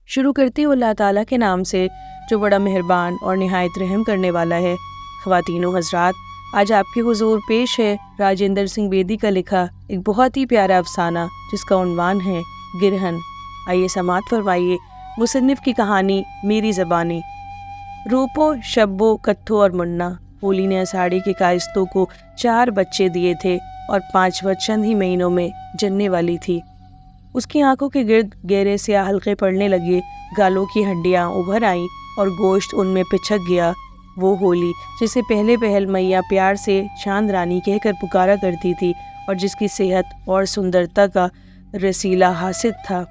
شروع کرتی ہوں اللہ تعالیٰ کے نام سے جو بڑا مہربان اور نہایت رحم کرنے والا ہے۔ خواتین و حضرات، آج آپ کے حضور پیش ہے راجندر سنگھ بیدی کا لکھا ایک بہت ہی پیارا افسانہ جس کا عنوان ہے گرہن۔ آئیے سماعت فرمائیے مصنف کی کہانی میری زبانی۔ روپو، شبو، کتھو اور منا، ہولی نے اساڑی کے کائستوں کو 4 بچے دیے تھے اور 5واں چند ہی مہینوں میں جننے والی تھی۔ اس کی آنکھوں کے گرد گہرے سیاہ حلقے پڑنے لگے، گالوں کی ہڈیاں ابھر آئیں اور گوشت ان میں پچھک گیا۔ وہ ہولی جسے پہلے پہل میاں پیار سے چاند رانی کہہ کر پکارا کرتی تھی اور جس کی صحت اور سندرتا کا رسیلہ حاسد تھا،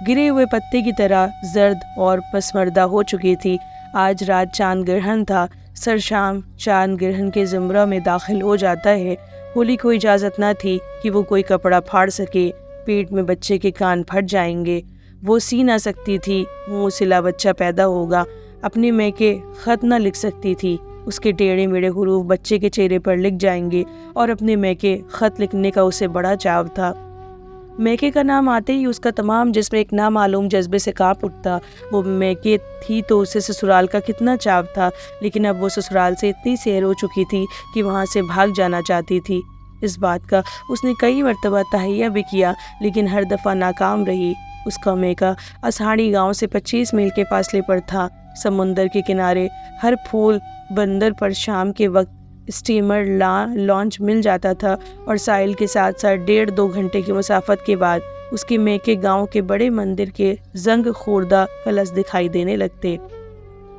گرے ہوئے پتے کی طرح زرد اور پسمردہ ہو چکی تھی۔ آج رات چاند گرہن تھا۔ سر شام چاند گرہن کے زمرہ میں داخل ہو جاتا ہے۔ ہولی کو اجازت نہ تھی کہ وہ کوئی کپڑا پھاڑ سکے، پیٹ میں بچے کے کان پھٹ جائیں گے۔ وہ سی نہ سکتی تھی، منہ سلا بچہ پیدا ہوگا۔ اپنے میکے خط نہ لکھ سکتی تھی، اس کے ٹیڑھے میڑھے حروف بچے کے چہرے پر لکھ جائیں گے اور اپنے میکے خط لکھنے کا اسے بڑا چاو تھا۔ میکے کا نام آتے ہی اس کا تمام جسم ایک نامعلوم جذبے سے کانپ اٹھتا۔ وہ میکے تھی تو اسے سسرال کا کتنا چاو تھا، لیکن اب وہ سسرال سے اتنی سیر ہو چکی تھی کہ وہاں سے بھاگ جانا چاہتی تھی۔ اس بات کا اس نے کئی مرتبہ تہیہ بھی کیا، لیکن ہر دفعہ ناکام رہی۔ اس کا میکا اساڑی گاؤں سے 25 میل کے فاصلے پر تھا۔ سمندر کے کنارے ہر پھول بندر پر شام کے وقت اسٹیمر لانچ مل جاتا تھا اور ساحل کے ساتھ ساتھ 1.5-2 گھنٹے کی مسافت کے بعد اس کے میکے گاؤں کے بڑے مندر کے زنگ خوردہ فلس دکھائی دینے لگتے۔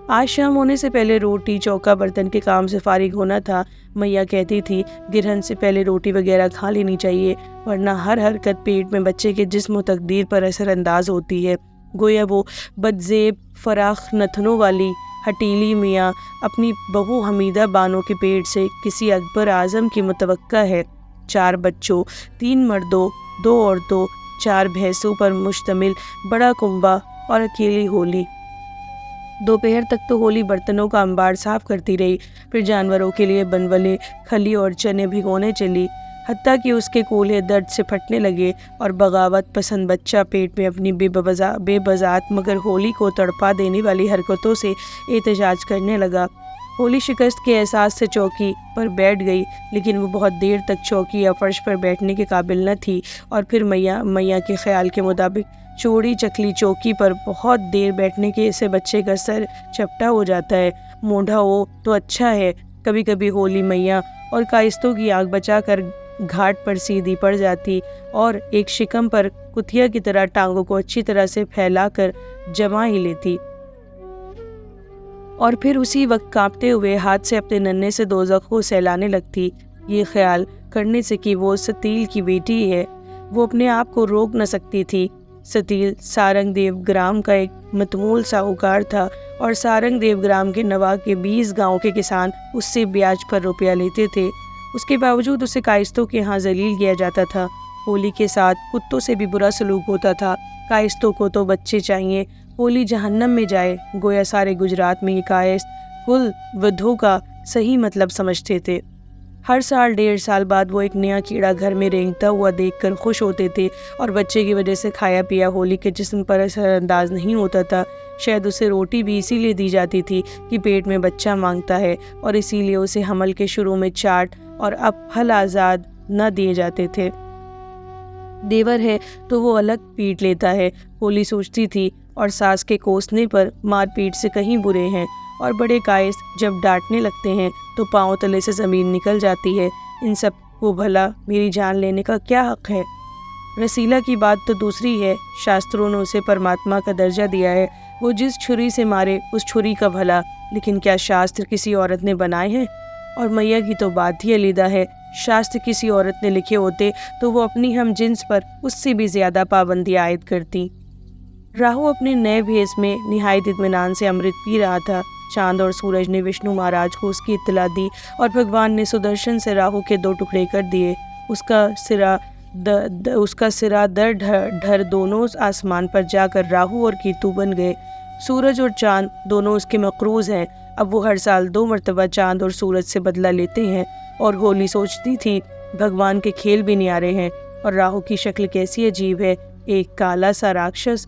آج شام ہونے سے پہلے روٹی چوکا برتن کے کام سے فارغ ہونا تھا۔ میاں کہتی تھی گرہن سے پہلے روٹی وغیرہ کھا لینی چاہیے، ورنہ ہر حرکت پیٹ میں بچے کے جسم و تقدیر پر اثر انداز ہوتی ہے۔ گویا وہ بدزیب فراخ نتنوں والی ہٹیلی میاں اپنی بہو حمیدہ بانو کے پیٹ سے کسی اکبر اعظم کی متوقع ہے۔ 4 بچوں، 3 مردوں، 2 عورتوں، 4 بھینسوں پر مشتمل بڑا کنبہ اور اکیلی ہولی۔ دوپہر تک تو ہولی برتنوں کا انبار صاف کرتی رہی، پھر جانوروں کے لیے بنولے، کھلی اور چنے بھگونے چلی، حتیٰ کہ اس کے کولہے درد سے پھٹنے لگے اور بغاوت پسند بچہ پیٹ میں اپنی بے بذات مگر ہولی کو تڑپا دینے والی حرکتوں سے احتجاج کرنے لگا۔ ہولی شکست کے احساس سے چوکی پر بیٹھ گئی، لیکن وہ بہت دیر تک چوکی یا فرش پر بیٹھنے کے قابل نہ تھی، اور پھر میاں کے خیال کے مطابق چوڑی چکلی چوکی پر بہت دیر بیٹھنے کے سے بچے کا سر چپٹا ہو جاتا ہے۔ مونڈھا ہو تو اچھا ہے۔ کبھی کبھی ہولی میاں اور کائستوں کی آنکھ بچا کر گھاٹ پر سیدھی پڑ جاتی اور ایک شکم پر کتیا کی طرح ٹانگوں کو اچھی طرح سے پھیلا کر جما ہی لیتی، اور پھر اسی وقت کانپتے ہوئے ہاتھ سے اپنے ننھے سے دوزخ کو سہلانے لگتی، یہ خیال کرنے سے کہ وہ ستیل کی بیٹی ہے۔ وہ اپنے آپ کو روک نہ سکتی تھی۔ ستیل سارنگ دیو گرام کا ایک متمول ساہوکار تھا اور سارنگ دیو گرام کے نواح کے 20 گاؤں کے کسان اس سے بیاج پر روپیہ لیتے تھے۔ اس کے باوجود اسے کائستوں کے ہاں ذلیل کیا جاتا تھا۔ ہولی کے ساتھ کتوں سے بھی برا سلوک ہوتا تھا۔ کائستوں کو تو بچے چاہیے، ہولی جہنم میں جائے۔ گویا سارے گجرات میں یہ کائست کل ودھو کا صحیح مطلب سمجھتے تھے۔ ہر سال 1.5 سال بعد وہ ایک نیا کیڑا گھر میں رینگتا ہوا دیکھ کر خوش ہوتے تھے، اور بچے کی وجہ سے کھایا پیا ہولی کے جسم پر اثر انداز نہیں ہوتا تھا۔ شاید اسے روٹی بھی اسی لیے دی جاتی تھی کہ پیٹ میں بچہ مانگتا ہے، اور اسی لیے اسے حمل کے شروع میں چاٹ اور اب پھل آزاد نہ دیے جاتے تھے۔ دیور ہے تو وہ الگ پیٹ لیتا ہے، ہولی سوچتی تھی، اور ساس کے کوسنے پر مار پیٹ سے کہیں برے ہیں، اور بڑے کائست جب ڈانٹنے لگتے ہیں تو پاؤں تلے سے زمین نکل جاتی ہے۔ ان سب کو بھلا میری جان لینے کا کیا حق ہے؟ رسیلہ کی بات تو دوسری ہے۔ شاستروں نے اسے پرماتما کا درجہ دیا ہے، وہ جس چھری سے مارے اس چھری کا بھلا، لیکن کیا شاستر کسی عورت نے بنائے ہیں؟ اور میاں کی تو بات ہی علیحدہ ہے۔ شاستر کسی عورت نے لکھے ہوتے تو وہ اپنی ہم جنس پر اس سے بھی زیادہ پابندی عائد کرتی۔ راہو اپنے نئے بھیس میں نہایت اطمینان سے امرت پی رہا تھا۔ چاند اور سورج نے وشنو مہاراج کو اس کی اطلاع دی، اور بھگوان نے سدرشن سے راہو کے 2 ٹکڑے کر دیے۔ اس کا سرا در ڈھر دونوں آسمان پر جا کر راہو اور کیتو بن گئے۔ سورج اور چاند دونوں اس کے مقروض ہیں۔ اب وہ ہر سال 2 مرتبہ چاند اور سورج سے بدلہ لیتے ہیں، اور ہولی سوچتی تھی بھگوان کے کھیل بھی نیارے ہیں، اور راہو کی شکل کیسی عجیب ہے، ایک کالا سا راکشس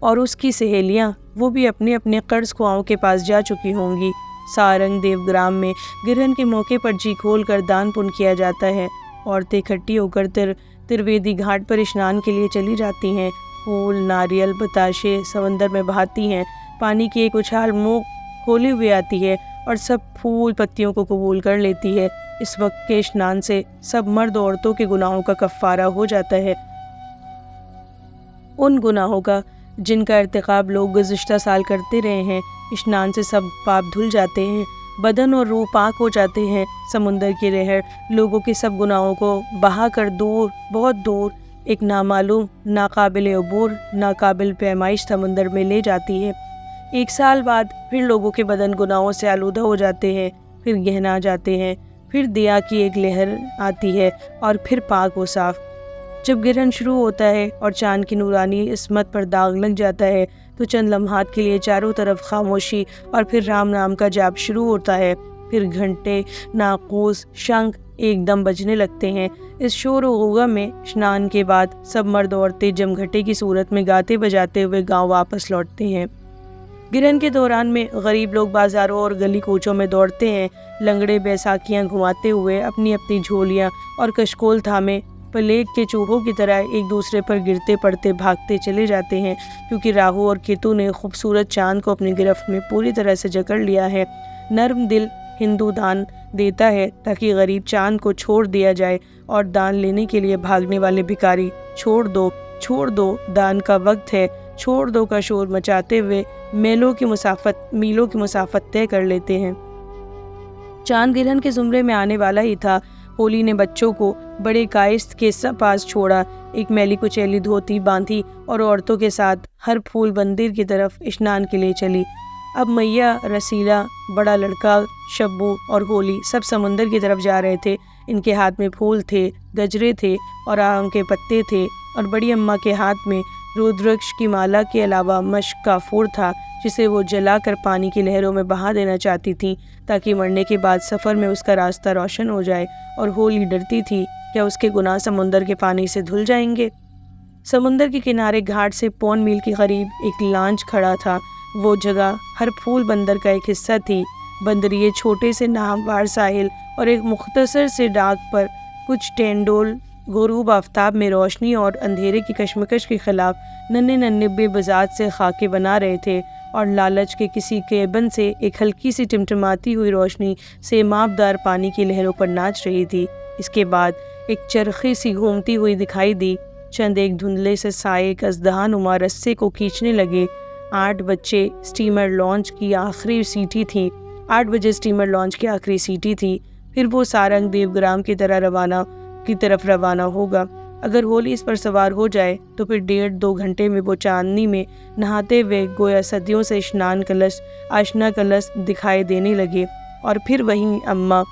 اور اس کی سہیلیاں وہ بھی اپنے اپنے قرض خواہوں کے پاس جا چکی ہوں گی۔ سارنگ دیو گرام میں گرہن کے موقع پر جی کھول کر دان پن کیا جاتا ہے۔ عورتیں اکٹھی ہو کر ترویدی گھاٹ پر اشنان کے لیے چلی جاتی ہیں۔ پھول، ناریل، بتاشے سمندر میں بہاتی ہیں۔ پانی کی ایک اچھال منہ کھولے ہوئے آتی ہے اور سب پھول پتیوں کو قبول کر لیتی ہے۔ اس وقت کے اشنان سے سب مرد عورتوں کے گناہوں کا کفارہ ہو جاتا ہے، ان گناہوں کا جن کا ارتکاب لوگ گزشتہ سال کرتے رہے ہیں۔ اشنان سے سب پاپ دھل جاتے ہیں، بدن اور روح پاک ہو جاتے ہیں۔ سمندر کی لہر لوگوں کے سب گناہوں کو بہا کر دور، بہت دور، ایک نامعلوم، ناقابل عبور، ناقابل پیمائش سمندر میں لے جاتی ہے۔ 1 سال بعد پھر لوگوں کے بدن گناہوں سے آلودہ ہو جاتے ہیں، پھر گہنا جاتے ہیں، پھر دیا کی ایک لہر آتی ہے اور پھر پاک و صاف۔ جب گرہن شروع ہوتا ہے اور چاند کی نورانی عصمت پر داغ لگ جاتا ہے تو چند لمحات کے لیے چاروں طرف خاموشی اور پھر رام نام کا جاپ شروع ہوتا ہے۔ پھر گھنٹے، ناقوس، شنکھ ایک دم بجنے لگتے ہیں۔ اس شور و غوغا میں اشنان کے بعد سب مرد عورتیں جمگھٹے کی صورت میں گاتے بجاتے ہوئے گاؤں واپس لوٹتے ہیں۔ گرہن کے دوران میں غریب لوگ بازاروں اور گلی کوچوں میں دوڑتے ہیں، لنگڑے بیساکھیاں گھماتے ہوئے اپنی اپنی جھولیاں اور کشکول تھامے پلیگ کے چوہوں کی طرح ایک دوسرے پر گرتے پڑتے بھاگتے چلے جاتے ہیں، کیونکہ راہو اور کیتو نے خوبصورت چاند کو اپنی گرفت میں پوری طرح سے جکڑ لیا ہے۔ نرم دل ہندو دان دیتا ہے تاکہ غریب چاند کو چھوڑ دیا جائے، اور دان لینے کے لیے بھاگنے والے بھکاری چھوڑ دو دان کا وقت ہے، چھوڑ دو کا شور مچاتے ہوئے میلوں کی مسافت طے کر لیتے ہیں۔ چاند گرہن کے زمرے میں آنے والا ہی تھا۔ ہولی نے بچوں کو بڑے کائست کے پاس چھوڑا، ایک میلی کچیلی دھوتی باندھی اور عورتوں کے ساتھ ہر پھول مندر کی طرف اشنان کے لیے چلی۔ اب میاں، رسیلا، بڑا لڑکا شبو اور ہولی سب سمندر کی طرف جا رہے تھے۔ ان کے ہاتھ میں پھول تھے، گجرے تھے اور آم کے پتے تھے، اور بڑی اماں کے ہاتھ میں رودرکش کی مالا کے علاوہ مشک کافور تھا، جسے وہ جلا کر پانی کی لہروں میں بہا دینا چاہتی تھیں تاکہ مرنے کے بعد سفر میں اس کا راستہ روشن ہو جائے۔ اور ہولی ڈرتی تھی کیا اس کے گناہ سمندر کے پانی سے دھل جائیں گے۔ سمندر کے کنارے گھاٹ سے 1.25 میل کے قریب ایک لانچ کھڑا تھا۔ وہ جگہ ہر پھول بندر کا ایک حصہ تھی۔ بندریے چھوٹے سے ناہموار ساحل اور ایک مختصر سے ڈاک پر کچھ ٹینڈول غروب آفتاب میں روشنی اور اندھیرے کی کشمکش کے خلاف ننھے بے بذات سے خاکے بنا رہے تھے، اور لالچ کے کسی کیبن سے ایک ہلکی سی ٹمٹماتی ہوئی روشنی سیماب دار پانی کی لہروں پر ناچ رہی تھی۔ اس کے بعد ایک چرخی سی گھومتی ہوئی دکھائی دی۔ چند ایک دھندلے سے سائے ایک اژدہا نما رسے کو کھینچنے لگے۔ 8 بجے اسٹیمر لانچ کی آخری سیٹی تھی۔ پھر وہ سارنگ دیو گرام کی طرف روانہ ہوگا۔ اگر ہولی اس پر سوار ہو جائے تو پھر 1.5-2 گھنٹے میں وہ چاندنی میں نہاتے ہوئے گویا صدیوں سے آشنا کلش دکھائی دینے لگے، اور پھر وہیں اماں،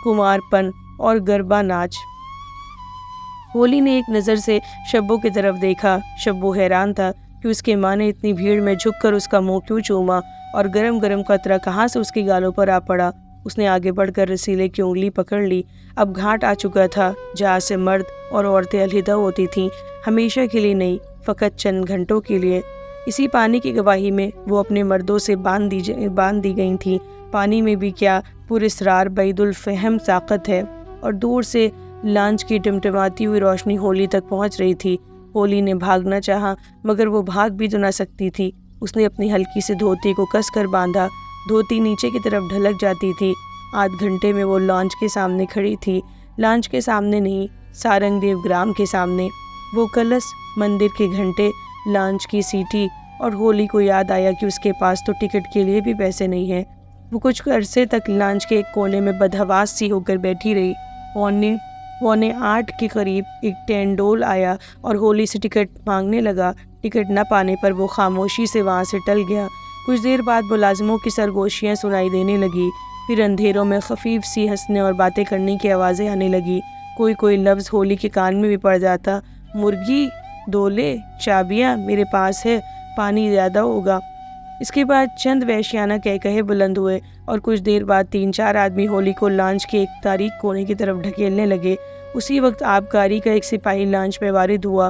کمار پن اور گربا ناچ۔ ہولی نے ایک نظر سے شبو کی طرف دیکھا۔ شبو حیران تھا کہ اس کے ماں نے اتنی بھیڑ میں جھک کر اس کا منہ کیوں چوما، اور گرم قطرہ کہاں سے اس کی گالوں پر آ پڑا۔ اس نے آگے بڑھ کر رسیلے کی انگلی پکڑ لی۔ اب گھاٹ آ چکا تھا جہاں سے مرد اور عورتیں علیحدہ ہوتی تھیں، ہمیشہ کے لیے نہیں، فقط چند گھنٹوں کے لیے۔ اسی پانی کی گواہی میں وہ اپنے مردوں سے باندھ دی گئی تھیں۔ پانی میں بھی کیا پراسرار بعید الفہم طاقت ہے، اور دور سے لانچ کی ٹمٹماتی ہوئی روشنی ہولی تک پہنچ رہی تھی۔ ہولی نے بھاگنا چاہا مگر وہ بھاگ بھی تو نہ سکتی تھی۔ اس نے اپنی ہلکی سے دھوتی کو کس کر باندھا۔ دھوتی نیچے کی طرف ڈھلک جاتی تھی۔ آدھ گھنٹے میں وہ لانچ کے سامنے کھڑی تھی۔ لانچ کے سامنے نہیں، سارنگ دیو گرام کے سامنے۔ وہ کلش، مندر کے گھنٹے، لانچ کی سیٹی، اور ہولی کو یاد آیا کہ اس کے پاس تو ٹکٹ کے لیے بھی پیسے نہیں ہیں۔ وہ کچھ عرصے تک لانچ کے ایک کونے میں بدحواس سی ہو کر بیٹھی رہی۔ 7:45 کے قریب ایک ٹینڈول آیا اور ہولی سے ٹکٹ مانگنے لگا۔ ٹکٹ نہ پانے پر وہ خاموشی سے وہاں سے ٹل گیا۔ کچھ دیر بعد ملازموں کی سرگوشیاں سنائی دینے لگی۔ پھر اندھیروں میں خفیف سی ہنسنے اور باتیں کرنے کی آوازیں آنے لگی۔ کوئی لفظ ہولی کے کان میں بھی پڑ جاتا۔ مرغی، دولے، چابیاں میرے پاس ہے، پانی زیادہ ہوگا۔ اس کے بعد چند وحشیانہ کہے بلند ہوئے، اور کچھ دیر بعد 3-4 آدمی ہولی کو لانچ کے ایک تاریک کونے کی طرف ڈھکیلنے لگے۔ اسی وقت آبکاری کا ایک سپاہی لانچ میں وارد ہوا۔